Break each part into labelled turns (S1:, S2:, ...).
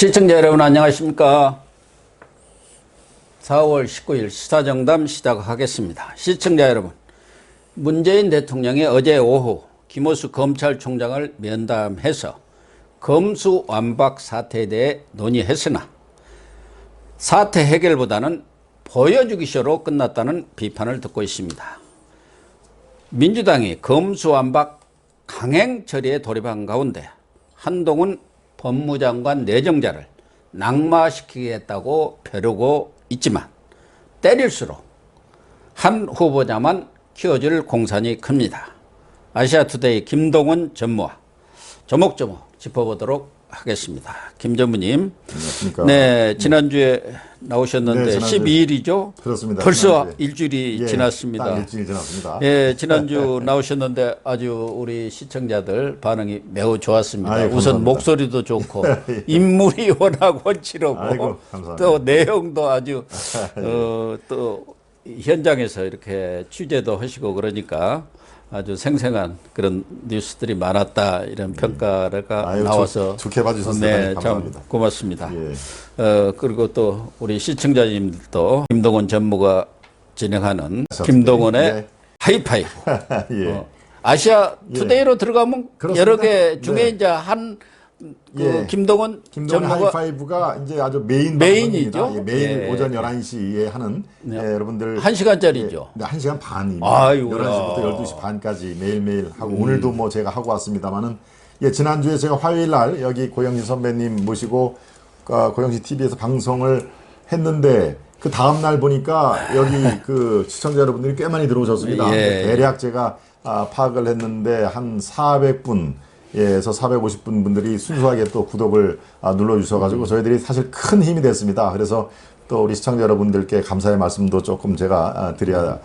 S1: 시청자 여러분 안녕하십니까. 4월 19일 시사정담 시작하겠습니다. 시청자 여러분, 문재인 대통령이 어제 오후 김호수 검찰총장을 면담해서 검수완박 사태에 대해 논의했으나 사태 해결보다는 보여주기쇼로 끝났다는 비판을 듣고 있습니다. 민주당이 검수완박 강행 처리에 돌입한 가운데 한동훈 법무장관 내정자를 낙마시키겠다고 벼르고 있지만 때릴수록 한 후보자만 키워줄 공산이 큽니다. 아시아투데이 김동원 전무와 조목조목 짚어보도록 하겠습니다. 김 전무님,
S2: 안녕하십니까.
S1: 네, 지난주에 나오셨는데
S2: 네, 지난주,
S1: 12일이죠?
S2: 그렇습니다.
S1: 벌써
S2: 지난주에.
S1: 일주일이 지났습니다.
S2: 딱 일주일이 지났습니다.
S1: 예, 지난주 나오셨는데 아주 우리 시청자들 반응이 매우 좋았습니다.
S2: 아유,
S1: 우선
S2: 감사합니다.
S1: 목소리도 좋고 인물이 워낙 원치르고
S2: 아이고, 감사합니다.
S1: 또 내용도 아주 또 현장에서 이렇게 취재도 하시고 그러니까 아주 생생한 그런 뉴스들이 많았다 이런 평가가
S2: 아유,
S1: 나와서
S2: 좋게 봐주셔서
S1: 네,
S2: 대단히
S1: 참
S2: 감사합니다.
S1: 고맙습니다.
S2: 예.
S1: 그리고 또 우리 시청자님들도 김동원 전무가 진행하는
S2: 아시아
S1: 김동원의
S2: 투데이? 예.
S1: 하이파이브
S2: 예.
S1: 아시아 투데이로 들어가면
S2: 그렇습니다.
S1: 여러 개 중에
S2: 네.
S1: 이제 한
S2: 예.
S1: 김동원
S2: 김동원
S1: 전무가
S2: 하이파이브가 이제 아주 메인
S1: 메인이죠.
S2: 방송입니다. 예, 매일
S1: 예.
S2: 오전 11시에 하는 예, 여러분들
S1: 1시간짜리죠.
S2: 네, 1시간 반입니다.
S1: 아이고야.
S2: 11시부터 12시 반까지 매일매일 하고 오늘도 뭐 제가 하고 왔습니다만은 예, 지난주에 제가 화요일 날 여기 고영진 선배님 모시고 고영진 TV에서 방송을 했는데 그 다음 날 보니까 여기 그 시청자 여러분들이 꽤 많이 들어오셨습니다.
S1: 예.
S2: 대략 제가 파악을 했는데 한 400분 에서 450분 분들이 순수하게 또 구독을 눌러주셔가지고 저희들이 사실 큰 힘이 됐습니다. 그래서 또 우리 시청자 여러분들께 감사의 말씀도 조금 제가 드려야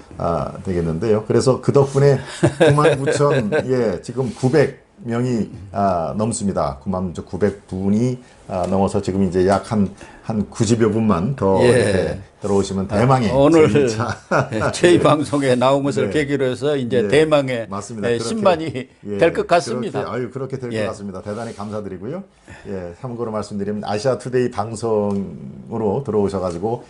S2: 되겠는데요. 그래서 그 덕분에 99,000 예, 지금 900명이 넘습니다. 99,900분이 넘어서 지금 이제 약 한 90여 분만 더
S1: 예.
S2: 이렇게 들어오시면 대망의
S1: 오늘
S2: 제2차
S1: 저희 방송에 나온 것을
S2: 네.
S1: 계기로 해서 이제
S2: 예,
S1: 대망의
S2: 맞습니다. 그렇게,
S1: 10만이
S2: 예,
S1: 될 것 같습니다.
S2: 그렇게 될 것
S1: 예.
S2: 같습니다. 대단히 감사드리고요. 예, 참고로 말씀드리면 아시아투데이 방송으로 들어오셔가지고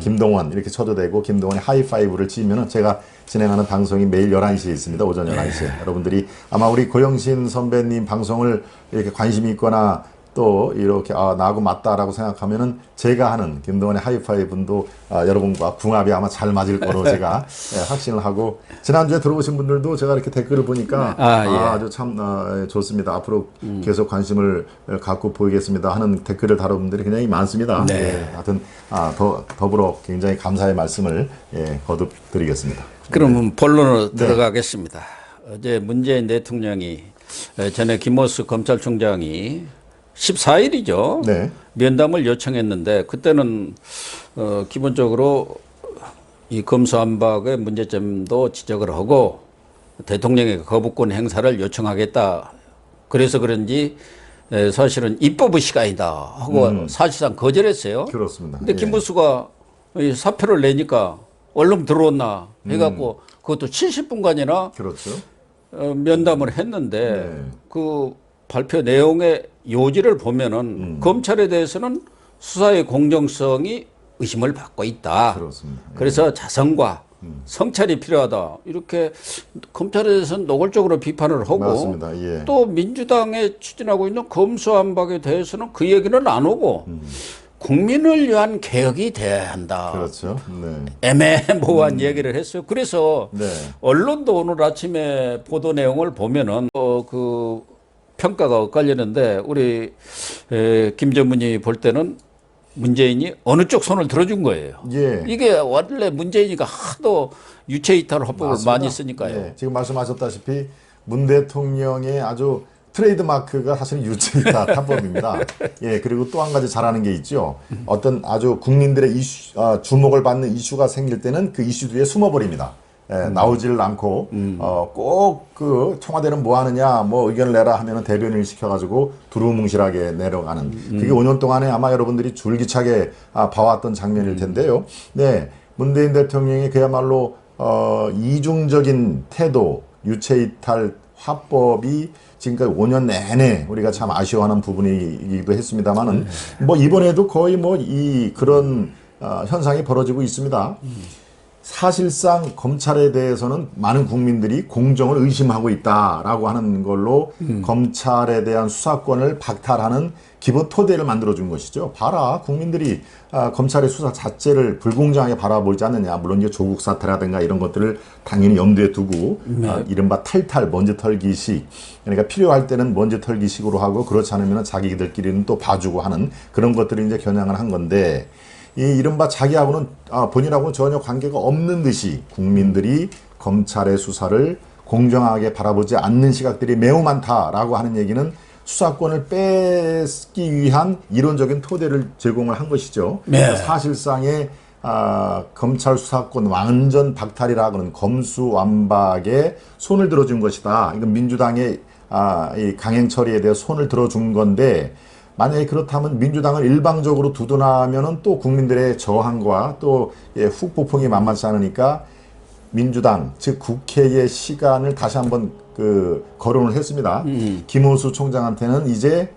S2: 김동원 이렇게 쳐도 되고 김동원의 하이파이브를 치면은 제가 진행하는 방송이 매일 11시에 있습니다. 오전 11시에. 여러분들이 아마 우리 고영신 선배님 방송을 이렇게 관심이 있거나 또 이렇게 나하고 맞다라고 생각하면은 제가 하는 김동원의 하이파이브도 여러분과 궁합이 아마 잘 맞을 거로 제가 확신을 하고 지난주에 들어오신 분들도 제가 이렇게 댓글을 보니까
S1: 예.
S2: 아주 참 좋습니다. 앞으로 계속 관심을 갖고 보이겠습니다 하는 댓글을 다룬 분들이 굉장히 많습니다.
S1: 네.
S2: 예, 하여튼 더불어 굉장히 감사의 말씀을 거듭 드리겠습니다.
S1: 그러면 본론으로
S2: 네.
S1: 들어가겠습니다. 어제 문재인 대통령이 전에 김호수 검찰총장이 14일이죠.
S2: 네.
S1: 면담을 요청했는데 그때는 기본적으로 이 검수완박의 문제점도 지적을 하고 대통령의 거부권 행사를 요청하겠다. 그래서 그런지 사실은 입법의 시간이다 하고 사실상 거절했어요.
S2: 그렇습니다.
S1: 근데
S2: 예.
S1: 김부수가 이 사표를 내니까 얼른 들어왔나 해갖고 그것도 70분간이나
S2: 그렇죠.
S1: 면담을 했는데
S2: 네.
S1: 그 발표 내용의 요지를 보면은 검찰에 대해서는 수사의 공정성이 의심을 받고 있다.
S2: 그렇습니다. 예.
S1: 그래서 자성과 성찰이 필요하다. 이렇게 검찰에 대해서는 노골적으로 비판을 하고
S2: 맞습니다. 예.
S1: 또 민주당에 추진하고 있는 검수완박에 대해서는 그 얘기는 안 오고 국민을 위한 개혁이 돼야 한다.
S2: 그렇죠. 네.
S1: 애매모호한 얘기를 했어요. 그래서
S2: 네.
S1: 언론도 오늘 아침에 보도 내용을 보면은 그 평가가 엇갈리는데 우리 김 전무님이 볼 때는 문재인이 어느 쪽 손을 들어준 거예요.
S2: 예.
S1: 이게 원래 문재인이가 하도 유체이탈 화법을
S2: 맞습니다.
S1: 많이 쓰니까요.
S2: 예, 지금 말씀하셨다시피 문 대통령의 아주 트레이드 마크가 사실은 유체이탈 탐법입니다. 예, 그리고 또 한 가지 잘하는 게 있죠. 어떤 아주 국민들의 이슈, 주목을 받는 이슈가 생길 때는 그 이슈 뒤에 숨어버립니다. 예, 나오질 않고 꼭 그 청와대는 뭐 하느냐 뭐 의견을 내라 하면은 대변인을 시켜가지고 두루뭉실하게 내려가는 그게 5년 동안에 아마 여러분들이 줄기차게 봐왔던 장면일 텐데요. 네, 문재인 대통령이 그야말로 이중적인 태도, 유체이탈 화법이 지금까지 5년 내내 우리가 참 아쉬워하는 부분이기도 했습니다만은 뭐 이번에도 거의 뭐 그런 현상이 벌어지고 있습니다. 사실상 검찰에 대해서는 많은 국민들이 공정을 의심하고 있다라고 하는 걸로 검찰에 대한 수사권을 박탈하는 기본 토대를 만들어준 것이죠. 봐라, 국민들이 검찰의 수사 자체를 불공정하게 바라보지 않느냐. 물론 이제 조국 사태라든가 이런 것들을 당연히 염두에 두고 이른바 탈탈 먼지 털기식, 그러니까 필요할 때는 먼지 털기식으로 하고 그렇지 않으면 자기들끼리는 또 봐주고 하는 그런 것들을 이제 겨냥을 한 건데, 이 이른바 자기하고는 본인하고는 전혀 관계가 없는 듯이 국민들이 검찰의 수사를 공정하게 바라보지 않는 시각들이 매우 많다라고 하는 얘기는 수사권을 뺏기 위한 이론적인 토대를 제공을 한 것이죠.
S1: 네.
S2: 그러니까 사실상의 검찰 수사권 완전 박탈이라고는 검수완박에 손을 들어준 것이다. 이건 민주당의 이 강행 처리에 대해 손을 들어준 건데, 만약에 그렇다면 민주당을 일방적으로 두둔하면은 또 국민들의 저항과 또 후폭풍이 만만치 않으니까 민주당, 즉 국회의 시간을 다시 한번 거론을 했습니다. 김호수 총장한테는 이제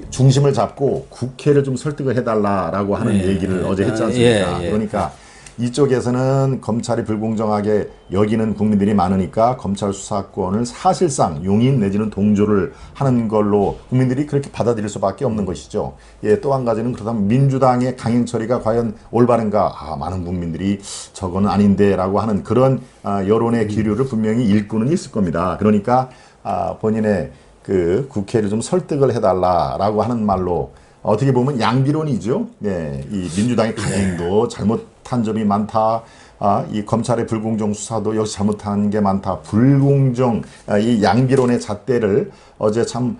S2: 중심을 잡고 국회를 좀 설득을 해달라라고 하는 얘기를 어제 했지 않습니까? 그러니까 이쪽에서는 검찰이 불공정하게 여기는 국민들이 많으니까 검찰 수사권을 사실상 용인 내지는 동조를 하는 걸로 국민들이 그렇게 받아들일 수밖에 없는 것이죠. 예, 또 한 가지는 그렇다면 민주당의 강행 처리가 과연 올바른가? 많은 국민들이 저거는 아닌데라고 하는 그런 여론의 기류를 분명히 일구는 있을 겁니다. 그러니까 본인의 국회를 좀 설득을 해달라라고 하는 말로 어떻게 보면 양비론이죠. 네, 이 민주당의 강행도 잘못한 점이 많다. 이 검찰의 불공정 수사도 역시 잘못한 게 많다. 불공정, 이 양비론의 잣대를 어제 참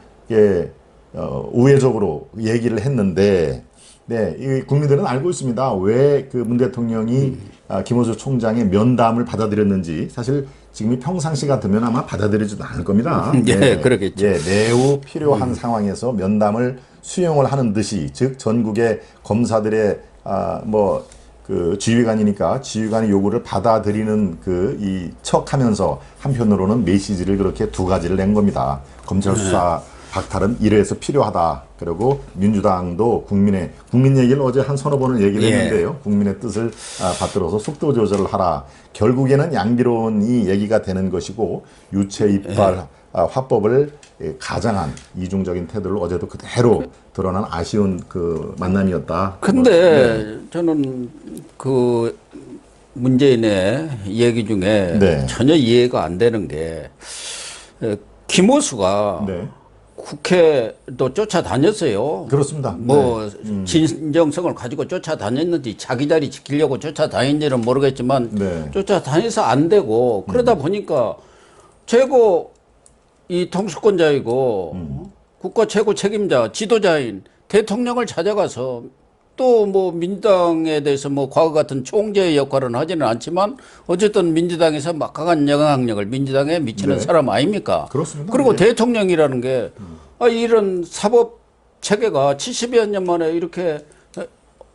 S2: 우회적으로 얘기를 했는데, 네, 이 국민들은 알고 있습니다. 왜 문 대통령이 김호수 총장의 면담을 받아들였는지. 사실 지금이 평상시 같으면 아마 받아들이지도 않을 겁니다.
S1: 네, 그러겠죠.
S2: 예, 매우 필요한 상황에서 면담을 수용을 하는 듯이, 즉 전국의 검사들의 지휘관이니까 지휘관의 요구를 받아들이는 이 척하면서 한편으로는 메시지를 그렇게 두 가지를 낸 겁니다. 검찰 수사 박탈은 이래서 필요하다. 그리고 민주당도 국민 얘기를 어제 한 서너 번을 얘기를 했는데요. 국민의 뜻을 받들어서 속도 조절을 하라. 결국에는 양비론이 얘기가 되는 것이고, 유체 이빨 화법을 가장한 이중적인 태도를 어제도 그대로 드러난 아쉬운 만남이었다.
S1: 근데 저는 문재인의 얘기 중에 전혀 이해가 안 되는 게, 김호수가 국회도 쫓아다녔어요.
S2: 그렇습니다.
S1: 진정성을 가지고 쫓아다녔는지 자기 자리 지키려고 쫓아다녔는지는 모르겠지만 쫓아다녀서 안 되고, 그러다 보니까 이 통수권자이고 국가 최고 책임자, 지도자인 대통령을 찾아가서 또 민주당에 대해서 과거 같은 총재의 역할은 하지는 않지만 어쨌든 민주당에서 막강한 영향력을 민주당에 미치는 사람 아닙니까?
S2: 그렇습니다.
S1: 그리고 대통령이라는 게 이런 사법 체계가 70여 년 만에 이렇게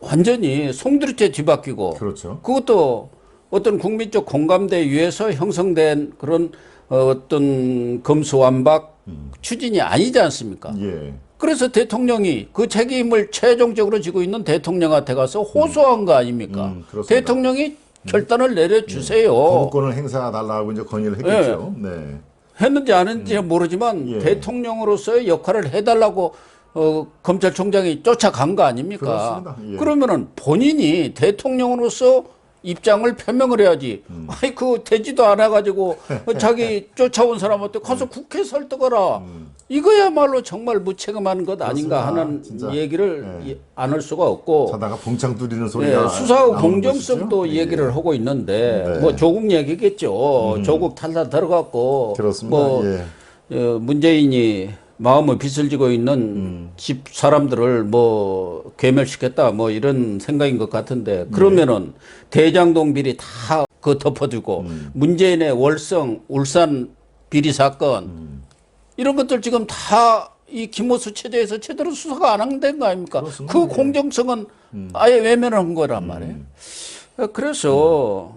S1: 완전히 송두리째 뒤바뀌고,
S2: 그렇죠.
S1: 그것도 어떤 국민적 공감대에 의해서 형성된 그런 어떤 검수완박 추진이 아니지 않습니까? 그래서 대통령이 그 책임을 최종적으로 지고 있는 대통령한테 가서 호소한 거 아닙니까? 대통령이 결단을 내려주세요.
S2: 거부권을 행사해달라고 이제 건의를 했겠죠.
S1: 했는지 안 했는지 모르지만 대통령으로서의 역할을 해달라고 검찰총장이 쫓아간 거 아닙니까? 그러면은 본인이 대통령으로서 입장을 표명을 해야지. 되지도 않아가지고 자기 쫓아온 사람한테 가서 국회 설득하라. 이거야말로 정말 무책임한 것 아닌가 하는 얘기를 안 할 수가 없고.
S2: 자다가 봉창 두드리는 소리가
S1: 수사의 공정성도 얘기를 하고 있는데 조국 얘기겠죠. 조국 탈탈 들어갔고 문재인이 마음의 빚을 지고 있는 집 사람들을 괴멸시켰다 이런 생각인 것 같은데, 그러면은 대장동 비리 다 덮어두고 문재인의 월성 울산 비리 사건 이런 것들 지금 다 이 김호수 체제에서 제대로 수사가 안 된 거 아닙니까? 그 공정성은 아예 외면한 거란 말이에요. 그래서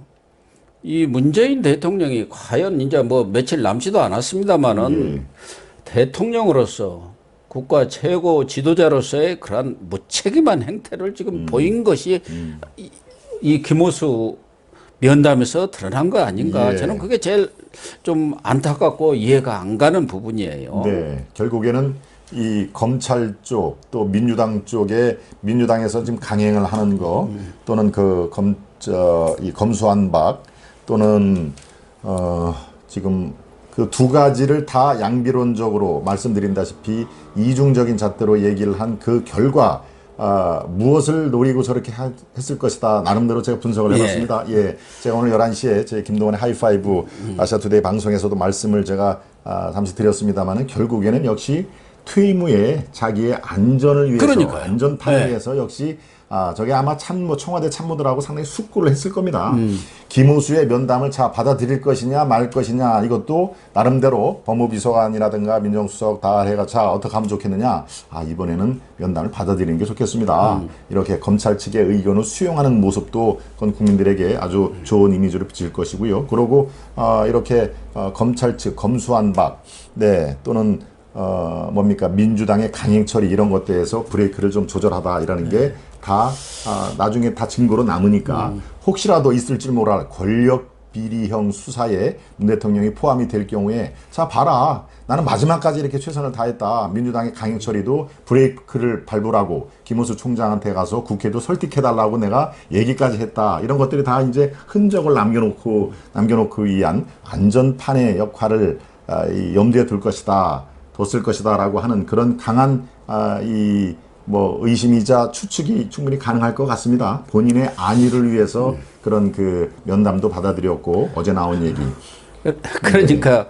S1: 이 문재인 대통령이 과연 이제 뭐 며칠 남지도 않았습니다만은 대통령으로서 국가 최고 지도자로서의 그러한 무책임한 행태를 지금 보인 것이 이 김호수 면담에서 드러난 거 아닌가.
S2: 예.
S1: 저는 그게 제일 좀 안타깝고 이해가 안 가는 부분이에요.
S2: 네, 결국에는 이 검찰 쪽 또 민주당 쪽에 민주당에서 지금 강행을 하는 거 또는 이 검수완박 또는 지금 그 두 가지를 다 양비론적으로 말씀드린다시피 이중적인 잣대로 얘기를 한 그 결과 무엇을 노리고 저렇게 했을 것이다. 나름대로 제가 분석을 해봤습니다. 예. 제가 오늘 11시에 제 김동원의 하이파이브 아시아투데이 방송에서도 말씀을 제가 잠시 드렸습니다만은 결국에는 역시 퇴임 후에 자기의 안전을 위해서,
S1: 그러니까요.
S2: 안전판을 위해서 역시 저게 아마 청와대 참모들하고 상당히 숙고를 했을 겁니다. 김호수의 면담을 받아들일 것이냐 말 것이냐 이것도 나름대로 법무비서관이라든가 민정수석 다 해가 어떻게 하면 좋겠느냐. 이번에는 면담을 받아들이는 게 좋겠습니다. 이렇게 검찰 측의 의견을 수용하는 모습도 그건 국민들에게 아주 좋은 이미지로 비칠 것이고요. 그리고 이렇게 검찰 측 검수완박 네 또는 뭡니까 민주당의 강행 처리 이런 것들에서 브레이크를 좀 조절하다라는 게 다 나중에 다 증거로 남으니까 혹시라도 있을지 모를 권력 비리형 수사에 문 대통령이 포함이 될 경우에 봐라 나는 마지막까지 이렇게 최선을 다했다. 민주당의 강행 처리도 브레이크를 밟으라고 김호수 총장한테 가서 국회도 설득해달라고 내가 얘기까지 했다. 이런 것들이 다 이제 흔적을 남겨놓고 위한 안전판의 역할을 염두에 둘 것이다. 뒀을 것이다라고 하는 그런 강한 의심이자 추측이 충분히 가능할 것 같습니다. 본인의 안위를 위해서 그런 그 면담도 받아들였고 어제 나온 얘기.
S1: 그러니까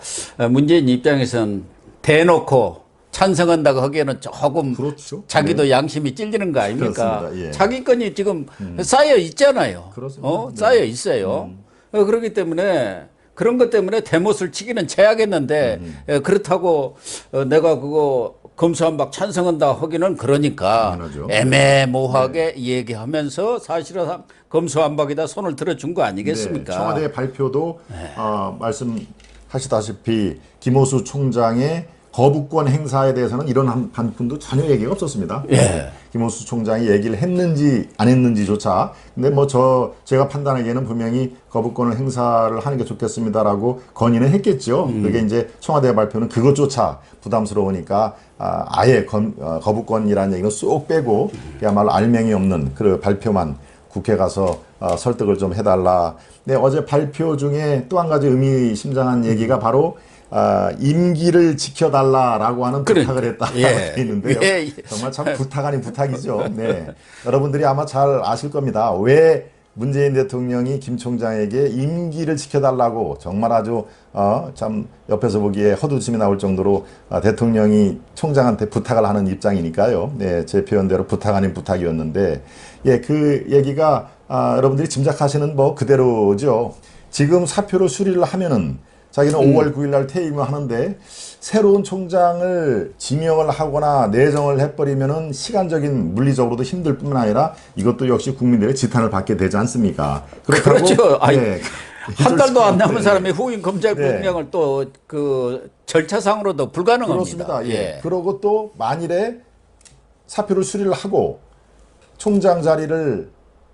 S1: 문재인 입장에선 대놓고 찬성한다고 하기에는 조금
S2: 그렇죠.
S1: 자기도 양심이 찔리는 거 아닙니까?
S2: 그렇습니다. 예.
S1: 자기 건이 지금 쌓여 있잖아요.
S2: 그렇습니다.
S1: 쌓여 있어요. 그렇기 때문에 그런 것 때문에 대못을 치기는 쳐야겠는데 그렇다고 내가 그거 검수완박 찬성한다 하기는 그러니까
S2: 당연하죠.
S1: 애매모호하게 얘기하면서 사실은 검수완박에다 손을 들어준 거 아니겠습니까?
S2: 네, 청와대 발표도 말씀하시다시피 김호수 총장의 거부권 행사에 대해서는 이런 한 푼도 전혀 얘기가 없었습니다.
S1: 예.
S2: 김호수 총장이 얘기를 했는지 안 했는지조차. 근데 제가 판단하기에는 분명히 거부권을 행사를 하는 게 좋겠습니다라고 건의는 했겠죠. 그게 이제 청와대 발표는 그것조차 부담스러우니까 아예 거부권이라는 얘기는 쏙 빼고 그야말로 알맹이 없는 그 발표만 국회 가서 설득을 좀 해달라. 근데 어제 발표 중에 또 한 가지 의미심장한 얘기가 바로 임기를 지켜달라라고 하는 부탁을 했다고 되어 있는데요. 정말 참 부탁 아닌 부탁이죠. 네. 여러분들이 아마 잘 아실 겁니다. 왜 문재인 대통령이 김 총장에게 임기를 지켜달라고 정말 아주 참 옆에서 보기에 헛웃음이 나올 정도로 대통령이 총장한테 부탁을 하는 입장이니까요. 네, 제 표현대로 부탁 아닌 부탁이었는데 그 얘기가 여러분들이 짐작하시는 그대로죠. 지금 사표로 수리를 하면은 자기는 5월 9일 날 퇴임을 하는데 새로운 총장을 지명을 하거나 내정을 해버리면은 시간적인 물리적으로도 힘들 뿐만 아니라 이것도 역시 국민들의 지탄을 받게 되지 않습니까?
S1: 그렇죠.
S2: 네.
S1: 한 달도 안 남은 사람이 후임 검찰총장을 또 그 절차상으로도 불가능합니다.
S2: 그렇습니다. 예. 그러고 또 만일에 사표를 수리를 하고 총장 자리를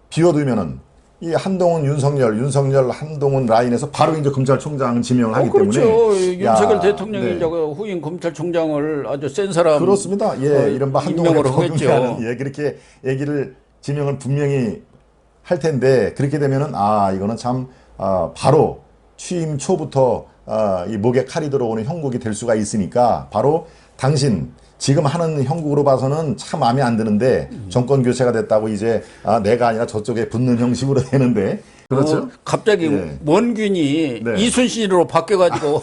S2: 비워두면은 이 한동훈, 윤석열, 한동훈 라인에서 바로 이제 검찰총장을 지명을 하기
S1: 그렇죠.
S2: 때문에.
S1: 윤석열 대통령이 이제 후임 검찰총장을 아주 센 사람.
S2: 그렇습니다. 이른바 한동훈을
S1: 하겠죠.
S2: 그렇게 얘기를 지명을 분명히 할 텐데 그렇게 되면은 이거는 참 바로 취임 초부터 이 목에 칼이 들어오는 형국이 될 수가 있으니까 바로 당신 지금 하는 형국으로 봐서는 참 마음에 안 드는데 정권 교체가 됐다고 이제 내가 아니라 저쪽에 붙는 형식으로 되는데 그렇죠.
S1: 갑자기 원균이 이순신으로 바뀌어가지고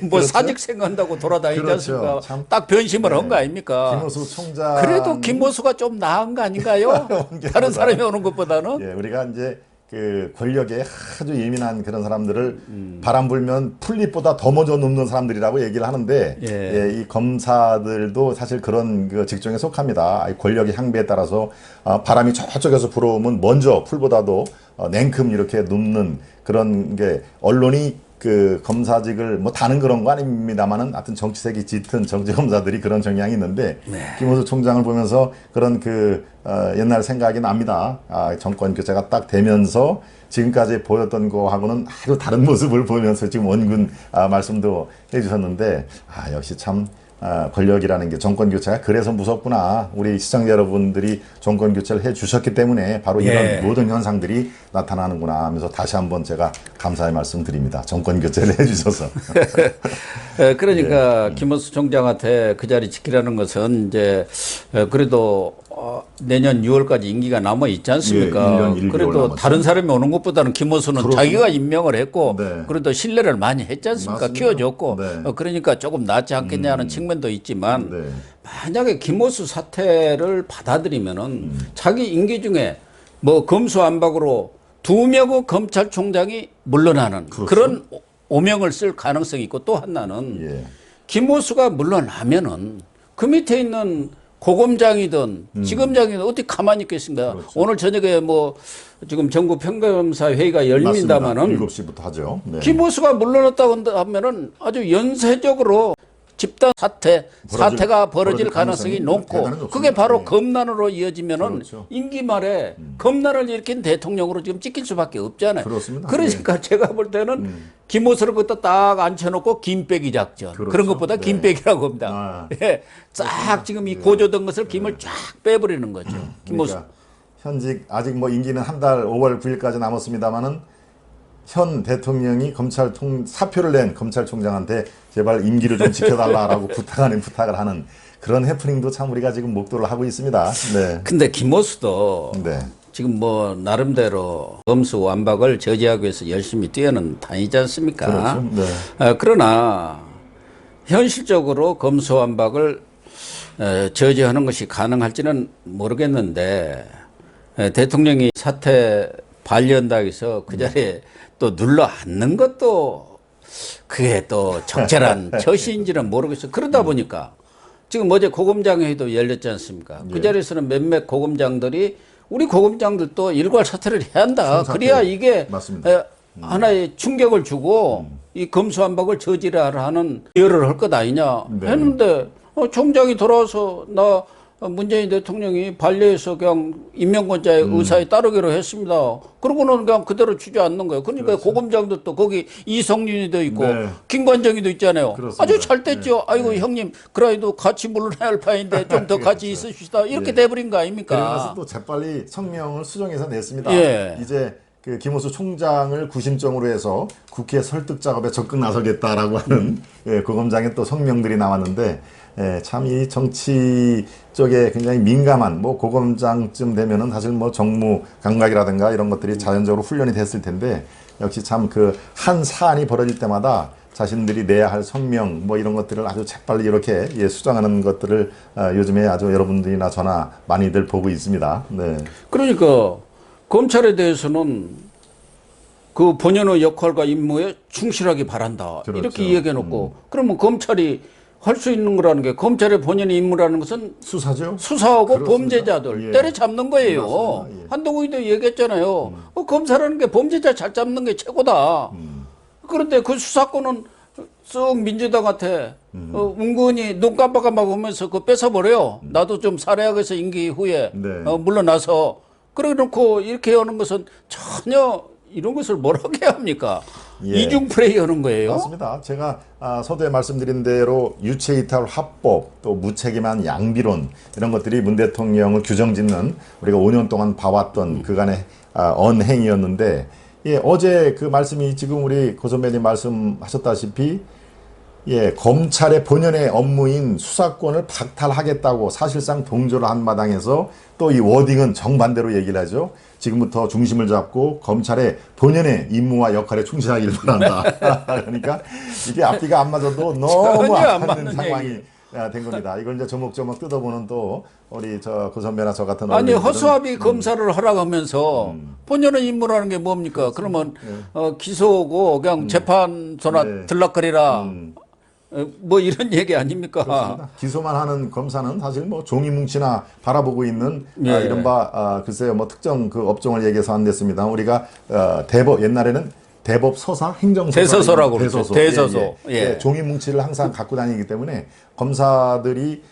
S2: 그렇죠.
S1: 사직생한다고 돌아다니지
S2: 그렇죠.
S1: 않습니까? 딱 변심을 한 거 아닙니까?
S2: 김호수 총장
S1: 그래도 김호수가 좀 나은 거 아닌가요? 다른 사람이 오는 것보다는?
S2: 우리가 이제 그 권력에 아주 예민한 그런 사람들을 바람 불면 풀잎보다 더 먼저 눕는 사람들이라고 얘기를 하는데 예, 이 검사들도 사실 그런 그 직종에 속합니다. 권력의 향배에 따라서 바람이 저쪽에서 불어오면 먼저 풀보다도 냉큼 이렇게 눕는 그런 게 언론이 그 검사직을 뭐 다는 그런 거 아닙니다만은 하여튼 정치색이 짙은 정치검사들이 그런 경향이 있는데 김호수 총장을 보면서 그런 그 옛날 생각이 납니다. 정권 교체가 딱 되면서 지금까지 보였던 거하고는 아주 다른 모습을 보면서 지금 원군 말씀도 해주셨는데 역시 참 권력이라는 게 정권 교체가 그래서 무섭구나. 우리 시청자 여러분들이 정권 교체를 해 주셨기 때문에 바로 이런 모든 현상들이 나타나는구나 하면서 다시 한번 제가 감사의 말씀 드립니다. 정권 교체를 해 주셔서.
S1: 그러니까 김원수 총장한테 그 자리 지키라는 것은 이제 그래도 내년 6월까지 임기가 남아 있지 않습니까?
S2: 1년 1개월
S1: 그래도
S2: 남았죠.
S1: 다른 사람이 오는 것보다는 김원수는
S2: 그렇습니다.
S1: 자기가 임명을 했고
S2: 네.
S1: 그래도 신뢰를 많이 했지 않습니까?
S2: 맞습니다.
S1: 키워줬고
S2: 네.
S1: 그러니까 조금 낫지 않겠냐는 측면도 있지만
S2: 네.
S1: 만약에 김원수 사태를 받아들이면은 자기 임기 중에 뭐 검수안박으로 2명의 검찰총장이 물러나는
S2: 그렇죠.
S1: 그런 오명을 쓸 가능성이 있고 또 하나는 김호수가 물러나면은 그 밑에 있는 고검장이든 지검장이든 어떻게 가만히 있겠습니까?
S2: 그렇죠.
S1: 오늘 저녁에 뭐 지금 전국 평검사 회의가 열린다마는
S2: 7시부터 하죠. 네.
S1: 김호수가 물러났다고 하면은 아주 연쇄적으로 집단 사태가 벌어질 가능성이 높고 그게 바로 검난으로 이어지면은
S2: 그렇죠.
S1: 임기 말에 검난을 일으킨 대통령으로 지금 찍힐 수밖에 없잖아요.
S2: 그렇습니다.
S1: 그러니까 제가 볼 때는 김호수를 그것도 딱 앉혀놓고 김빼기 작전
S2: 그렇죠.
S1: 그런 것보다
S2: 네.
S1: 김빼기라고 합니다. 예, 쫙 지금 이 고조된 것을 김을 쫙 빼버리는 거죠. 김호수.
S2: 그러니까 현직 아직 뭐 임기는 한 달 5월 9일까지 남았습니다만은 현 대통령이 사표를 낸 검찰총장한테 제발 임기를 좀 지켜달라라고 부탁을 하는 그런 해프닝도 참 우리가 지금 목도를 하고 있습니다. 네.
S1: 근데 김호수도
S2: 네.
S1: 지금 뭐 나름대로 검수 완박을 저지하기 위해서 열심히 뛰어는 다니지 않습니까?
S2: 그렇죠. 네.
S1: 그러나 현실적으로 검수 완박을 저지하는 것이 가능할지는 모르겠는데 대통령이 사태 반려한다고 해서 그 자리에 또 눌러 앉는 것도 그게 또 적절한 처시인지는 모르겠어요. 그러다 보니까 지금 어제 고검장회의도 열렸지 않습니까? 그 자리에서는 몇몇 고검장들이 우리 고검장들도 일괄 사퇴를 해야 한다. 그래야 이게
S2: 맞습니다.
S1: 하나의 충격을 주고 이 검수완박을 저지하라 하는 기여를 할 것 아니냐 했는데 총장이 돌아와서 나 문재인 대통령이 반려해서 그냥 임명권자의 의사에 따르기로 했습니다. 그러고는 그냥 그대로 주저앉는 거예요. 그러니까
S2: 그렇죠.
S1: 고검장들도 거기 이성윤이도 있고
S2: 네.
S1: 김관정이도 있잖아요.
S2: 그렇습니다.
S1: 아주 잘 됐죠. 아이고 형님 그래도 같이 물러나야 할 판인데 좀 더 같이 있으시다. 이렇게 돼버린 거 아닙니까?
S2: 그래서 또 재빨리 성명을 수정해서 냈습니다.
S1: 예.
S2: 그 김호수 총장을 구심점으로 해서 국회 설득 작업에 적극 나서겠다라고 하는 고검장의 또 성명들이 나왔는데 참 이 정치 쪽에 굉장히 민감한 뭐 고검장쯤 되면은 사실 뭐 정무 감각이라든가 이런 것들이 자연적으로 훈련이 됐을 텐데 역시 참 그 한 사안이 벌어질 때마다 자신들이 내야 할 성명 뭐 이런 것들을 아주 재빨리 이렇게 수정하는 것들을 요즘에 아주 여러분들이나 저나 많이들 보고 있습니다. 네.
S1: 그러니까 검찰에 대해서는 그 본연의 역할과 임무에 충실하기 바란다.
S2: 그렇죠.
S1: 이렇게 이야기해놓고 그러면 검찰이 할 수 있는 거라는 게 검찰의 본연의 임무라는 것은
S2: 수사죠.
S1: 수사하고
S2: 그렇습니다.
S1: 범죄자들
S2: 예.
S1: 때려잡는 거예요.
S2: 맞습니다. 예.
S1: 한동훈이도 얘기했잖아요. 검사라는 게 범죄자 잘 잡는 게 최고다. 그런데 그 수사권은 쓱 민주당한테 은근히 눈 깜빡깜빡 하면서 그거 뺏어버려요. 나도 좀 살해하겠어 임기 후에
S2: 네.
S1: 물러나서 그래 놓고 이렇게 하는 것은 전혀 이런 것을 뭐라고 해야 합니까? 이중 플레이 하는 거예요.
S2: 맞습니다. 제가 서두에 말씀드린 대로 유체이탈 화법 또 무책임한 양비론 이런 것들이 문 대통령을 규정짓는 우리가 5년 동안 봐왔던 그간의 언행이었는데 어제 그 말씀이 지금 우리 고 선배님 말씀하셨다시피 검찰의 본연의 업무인 수사권을 박탈하겠다고 사실상 동조를 한 마당에서 또 이 워딩은 정반대로 얘기를 하죠. 지금부터 중심을 잡고 검찰의 본연의 임무와 역할에 충실하길 바란다. 그러니까 이게 앞뒤가 안 맞아도 너무 안 맞는 상황이 된 겁니다. 이걸 이제 조목조목 뜯어보는 또 우리 그 선배나 저 같은
S1: 아니
S2: 언론인들은
S1: 허수아비 검사를 허락하면서 본연의 임무라는 게 뭡니까? 그러면 기소고 그냥 재판소나
S2: 네.
S1: 들락거리라 뭐 이런 얘기 아닙니까?
S2: 그렇습니다. 기소만 하는 검사는 사실 뭐 종이 뭉치나 바라보고 있는
S1: 예.
S2: 이른바 글쎄요 뭐 특정 그 업종을 얘기해서 안 됐습니다. 우리가 대법 옛날에는 대법 서사 행정서사
S1: 대서소라고 그러죠. 대서소. 예.
S2: 종이 뭉치를 항상 갖고 다니기 때문에 검사들이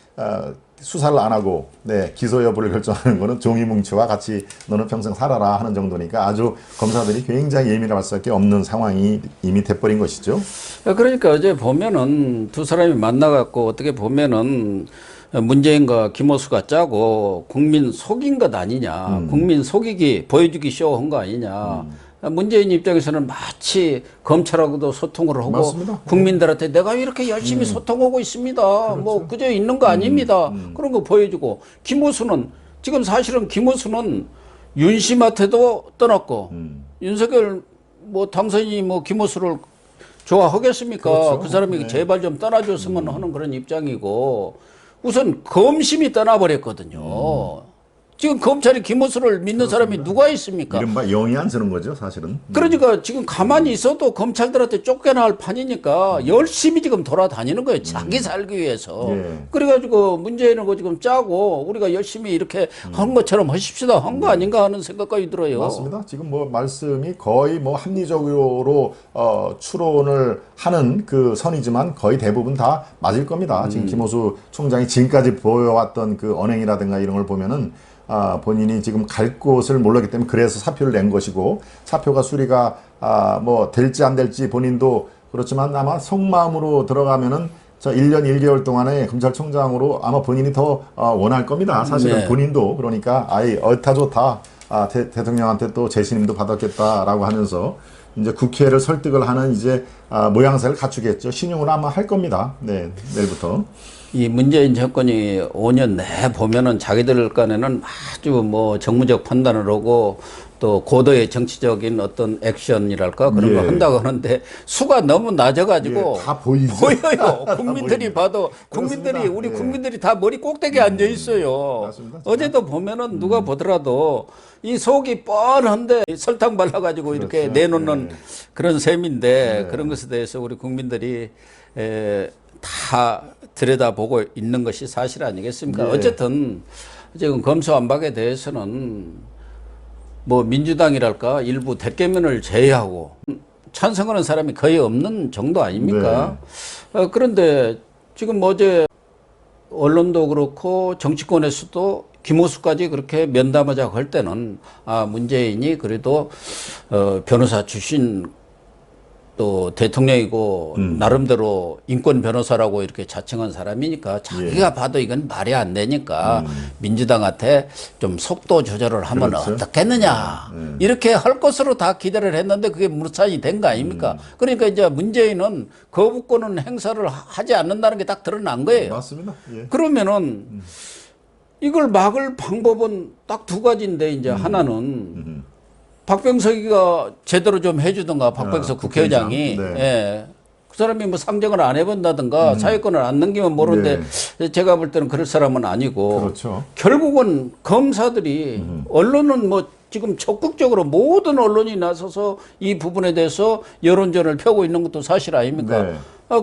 S2: 수사를 안 하고 기소 여부를 결정하는 거는 종이 뭉치와 같이 너는 평생 살아라 하는 정도니까 아주 검사들이 굉장히 예민할 수밖에 없는 상황이 이미 돼버린 것이죠.
S1: 그러니까 어제 보면은 두 사람이 만나갖고 어떻게 보면은 문재인과 김호수가 짜고 국민 속인 것 아니냐, 국민 속이기 보여주기 쇼 한 거 아니냐. 문재인 입장에서는 마치 검찰하고도 소통을 하고
S2: 맞습니다.
S1: 국민들한테 내가 이렇게 열심히 소통하고 있습니다. 뭐 그저 있는 거 아닙니다. 그런 거 보여주고 김호수는 지금 사실은 김호수는 윤심한테도 떠났고 윤석열 뭐 당선인이 뭐 김호수를 좋아하겠습니까?
S2: 그렇죠.
S1: 그 사람이 제발 좀 떠나줬으면 하는 그런 입장이고 우선 검심이 떠나버렸거든요. 지금 검찰이 김호수를 믿는 사람이 누가 있습니까?
S2: 이른바 영이 안 쓰는 거죠, 사실은.
S1: 그러니까 지금 가만히 있어도 검찰들한테 쫓겨날 판이니까 열심히 지금 돌아다니는 거예요. 자기 살기 위해서.
S2: 예.
S1: 그래가지고 문재인을 지금 짜고 우리가 열심히 이렇게 한 것처럼 하십시다. 한 거 아닌가 하는 생각까지 들어요.
S2: 맞습니다. 지금 뭐 말씀이 거의 뭐 합리적으로 추론을 하는 그 선이지만 거의 대부분 다 맞을 겁니다. 지금 김호수 총장이 지금까지 보여왔던 그 언행이라든가 이런 걸 보면은 본인이 지금 갈 곳을 몰랐기 때문에 그래서 사표를 낸 것이고 사표가 수리가 뭐 될지 안 될지 본인도 그렇지만 아마 속마음으로 들어가면은 저 1년 1개월 동안에 검찰총장으로 아마 본인이 더 원할 겁니다. 사실은
S1: 네.
S2: 본인도 그러니까 아이 옳다 좋다 대통령한테 또 재신임도 받았겠다라고 하면서 이제 국회를 설득을 하는 이제 모양새를 갖추겠죠. 신용을 아마 할 겁니다. 네, 내일부터.
S1: 이 문재인 정권이 5년 내 보면은 자기들 간에는 아주 뭐 정무적 판단을 하고 또 고도의 정치적인 어떤 액션이랄까 그런 거
S2: 예.
S1: 한다고 하는데 수가 너무 낮아가지고
S2: 예, 다 보이죠.
S1: 보여요. 국민들이
S2: 보입니다.
S1: 봐도 국민들이
S2: 그렇습니다.
S1: 우리
S2: 예.
S1: 국민들이 다 머리 꼭대기에 앉아 있어요.
S2: 맞습니다.
S1: 어제도 보면은 누가 보더라도 이 속이 뻔한데 설탕 발라가지고 이렇게
S2: 그렇죠.
S1: 내놓는
S2: 예.
S1: 그런 셈인데
S2: 네.
S1: 그런 것에 대해서 우리 국민들이 다 들여다보고 있는 것이 사실 아니겠습니까?
S2: 예.
S1: 어쨌든 지금 검수완박에 대해서는 뭐 민주당이랄까 일부 대깨면을 제외하고 찬성하는 사람이 거의 없는 정도 아닙니까? 그런데 지금 어제 언론도 그렇고 정치권에서도 김호수까지 그렇게 면담하자고 할 때는 문재인이 그래도 변호사 출신 또 대통령이고 나름대로 인권 변호사라고 이렇게 자칭한 사람이니까 자기가 봐도 이건 말이 안 되니까 민주당한테 좀 속도 조절을 하면
S2: 그렇죠.
S1: 어떻겠느냐 이렇게 할 것으로 다 기대를 했는데 그게 무산이 된 거 아닙니까? 그러니까 이제 문재인은 거부권은 행사를 하지 않는다는 게 딱 드러난 거예요.
S2: 맞습니다. 예.
S1: 그러면은 이걸 막을 방법은 딱 두 가지인데 이제 하나는 박병석이가 제대로 좀 해주든가 박병석 국회의장이
S2: 국회의장. 네.
S1: 예. 그 사람이 뭐 상정을 안 해본다든가 사회권을 안 넘기면 모르는데 제가 볼 때는 그럴 사람은 아니고
S2: 그렇죠.
S1: 결국은 검사들이 언론은 뭐 지금 적극적으로 모든 언론이 나서서 이 부분에 대해서 여론전을 펴고 있는 것도 사실 아닙니까?
S2: 네.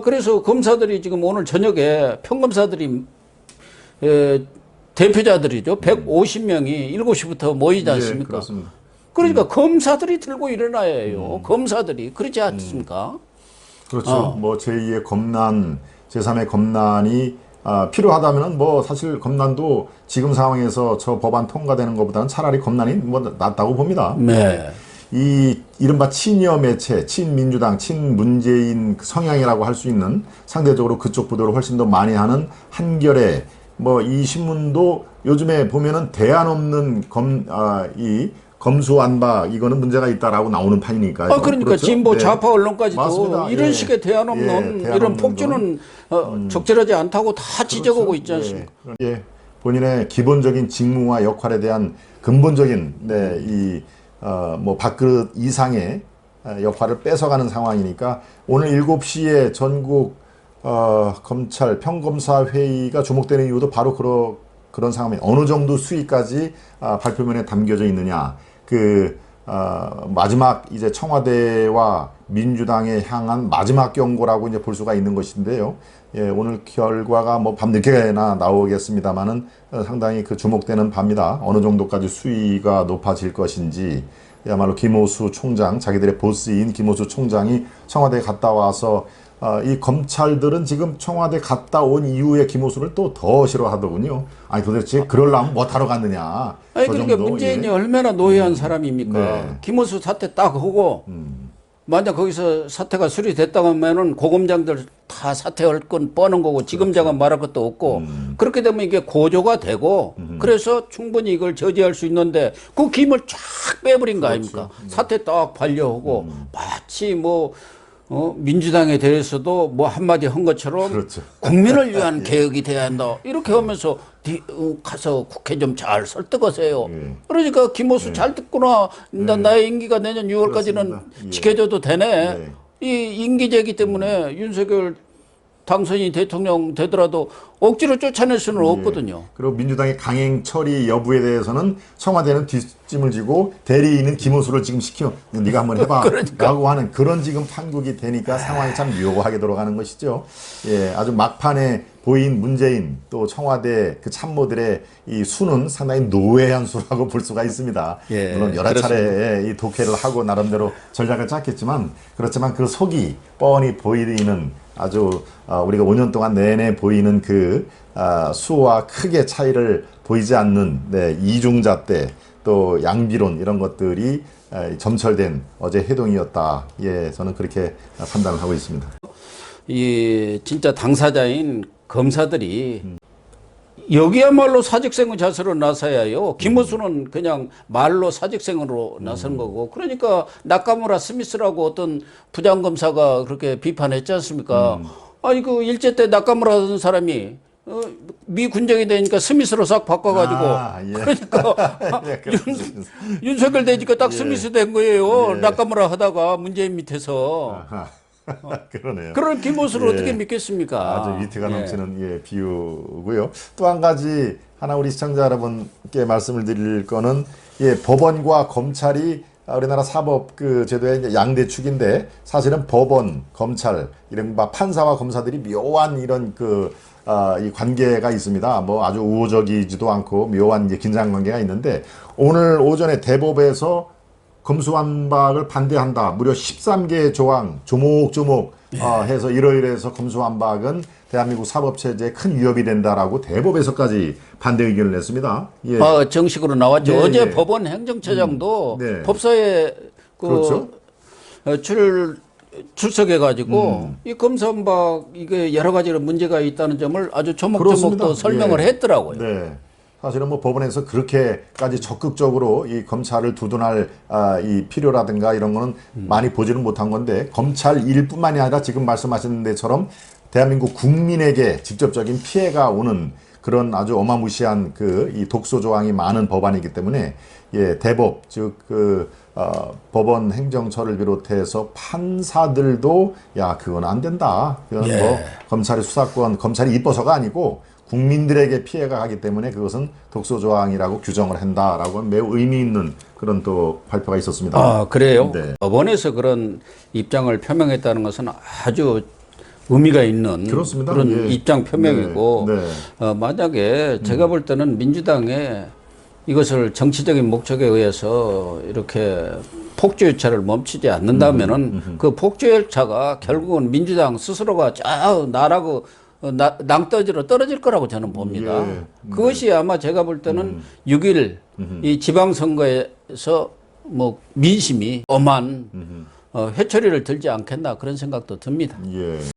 S1: 그래서 검사들이 지금 오늘 저녁에 평검사들이 대표자들이죠. 150명이 7시부터 모이지 않습니까?
S2: 예, 그렇습니다.
S1: 그러니까 검사들이 들고 일어나야 해요. 검사들이. 그렇지 않습니까?
S2: 그렇죠. 뭐 제2의 검난, 제3의 검난이 필요하다면은 뭐 사실 검난도 지금 상황에서 저 법안 통과되는 것보다는 차라리 검난이 뭐 낫다고 봅니다.
S1: 네.
S2: 이 이른바 친여 매체, 친민주당, 친문재인 성향이라고 할 수 있는 상대적으로 그쪽 보도를 훨씬 더 많이 하는 한겨레 뭐 이 신문도 요즘에 보면은 대안 없는 이 검수완박 이거는 문제가 있다라고 나오는 판이니까요.
S1: 그러니까
S2: 그렇죠?
S1: 진보
S2: 네.
S1: 좌파 언론까지도
S2: 맞습니다.
S1: 이런
S2: 예.
S1: 식의 대안 없는
S2: 대안
S1: 이런
S2: 없는
S1: 폭주는 적절하지 않다고 다 지적하고 있지
S2: 그렇죠.
S1: 않습니까?
S2: 예. 본인의 기본적인 직무와 역할에 대한 근본적인 뭐 밥그릇 이상의 역할을 뺏어가는 상황이니까 오늘 7시에 전국 검찰 평검사 회의가 주목되는 이유도 바로 그런 상황이 어느 정도 수위까지 발표문에 담겨져 있느냐. 마지막 이제 청와대와 민주당에 향한 마지막 경고라고 이제 볼 수가 있는 것인데요. 예, 오늘 결과가 뭐 밤늦게나 나오겠습니다만은 상당히 주목되는 바입니다. 어느 정도까지 수위가 높아질 것인지. 야말로 김호수 총장, 자기들의 보스인 김호수 총장이 청와대에 갔다 와서 이 검찰들은 지금 청와대 갔다 온 이후에 김호수를 또 더 싫어하더군요. 아니 도대체 그러려면 못하러 갔느냐.
S1: 아니 그러니까 문재인이
S2: 예.
S1: 얼마나 노예한 사람입니까?
S2: 네.
S1: 김호수 사태 딱 하고 만약 거기서 사태가 수리됐다고 하면은 고검장들 다 사퇴할 건 뻔한 거고 지검장은
S2: 그렇죠.
S1: 말할 것도 없고 그렇게 되면 이게 고조가 되고 그래서 충분히 이걸 저지할 수 있는데 그 김을 쫙 빼버린 거 아닙니까? 사태 딱 반려하고 마치 민주당에 대해서도 뭐 한마디 한 것처럼
S2: 그렇죠.
S1: 국민을 위한 개혁이 돼야 한다. 이렇게 하면서 가서 국회 좀 잘 설득하세요.
S2: 예.
S1: 그러니까 김호수 잘 듣구나. 나의 임기가 내년 6월까지는
S2: 그렇습니다. 예.
S1: 지켜줘도 되네.
S2: 네.
S1: 이 임기제이기 때문에 윤석열 당선이 대통령 되더라도 억지로 쫓아낼 수는 없거든요.
S2: 그리고 민주당의 강행 처리 여부에 대해서는 청와대는 뒷짐을 지고 대리인은 김호수를 지금 시켜 네가 한번 해봐
S1: 그러니까.
S2: 라고 하는 그런 지금 판국이 되니까 상황이 참 묘하게 돌아가는 것이죠. 예, 아주 막판에 보인 문재인 또 청와대 참모들의 이 수는 상당히 노회한 수라고 볼 수가 있습니다.
S1: 예,
S2: 물론 여러 차례 이 독해를 하고 나름대로 전략을 짰겠지만 그렇지만 그 속이 뻔히 보이는 아주 우리가 5년 동안 내내 보이는 수와 크게 차이를 보이지 않는 이중잣대 또 양비론 이런 것들이 점철된 어제 회동이었다. 예, 저는 그렇게 판단을 하고 있습니다.
S1: 이 진짜 당사자인 검사들이 여기야말로 사직생의 자세로 나서야요. 김호수는 그냥 말로 사직생으로 나선 거고. 그러니까 나카무라 스미스라고 어떤 부장검사가 그렇게 비판했지 않습니까? 아니 일제 때 나카무라는 사람이 미 군정이 되니까 스미스로 싹 바꿔가지고
S2: 예.
S1: 그러니까
S2: 예,
S1: 윤석열 되니까 딱 스미스 된 거예요.
S2: 예.
S1: 나카무라 하다가 문재인 밑에서.
S2: 그러네요.
S1: 그런 김호수를
S2: 예.
S1: 어떻게 믿겠습니까?
S2: 아주 위트가 넘치는 비유고요. 또 한 가지 하나 우리 시청자 여러분께 말씀을 드릴 거는 법원과 검찰이 우리나라 사법 제도의 양대축인데 사실은 법원, 검찰, 이른바 판사와 검사들이 묘한 이런 이 관계가 있습니다. 뭐 아주 우호적이지도 않고 묘한 긴장 관계가 있는데 오늘 오전에 대법에서 검수완박을 반대한다. 무려 13개의 조항 조목조목 해서 이러이러해서 검수완박은 대한민국 사법체제에 큰 위협이 된다라고 대법에서까지 반대 의견을 냈습니다. 예.
S1: 정식으로 나왔죠.
S2: 네,
S1: 어제
S2: 예.
S1: 법원 행정처장도
S2: 네.
S1: 법사에
S2: 그렇죠.
S1: 출석해가지고 이 검수완박 이게 여러 가지로 문제가 있다는 점을 아주 조목조목
S2: 그렇습니다.
S1: 또 설명을
S2: 예.
S1: 했더라고요.
S2: 네. 사실은 법원에서 그렇게까지 적극적으로 이 검찰을 두둔할 이 필요라든가 이런 거는 많이 보지는 못한 건데 검찰 일뿐만이 아니라 지금 말씀하신 데처럼 대한민국 국민에게 직접적인 피해가 오는 그런 아주 어마무시한 이 독소 조항이 많은 법안이기 때문에 대법 즉 법원 행정처를 비롯해서 판사들도 그건 안 된다. 그건 뭐 검찰의 수사권, 검찰이 이뻐서가 아니고 국민들에게 피해가 가기 때문에 그것은 독소조항이라고 규정을 한다라고 매우 의미 있는 그런 또 발표가 있었습니다.
S1: 아, 그래요?
S2: 네.
S1: 법원에서 그런 입장을 표명했다는 것은 아주 의미가 있는
S2: 그렇습니다.
S1: 그런 입장 표명이고
S2: 네. 네.
S1: 만약에 제가 볼 때는 민주당에 이것을 정치적인 목적에 의해서 이렇게 폭주 열차를 멈추지 않는다면은 그 폭주 열차가 결국은 민주당 스스로가 나라고 낭떠지로 떨어질 거라고 저는 봅니다. 그것이 아마 제가 볼 때는 6일 이 지방선거에서 뭐 민심이 엄한 회초리를 들지 않겠나 그런 생각도 듭니다.
S2: 예.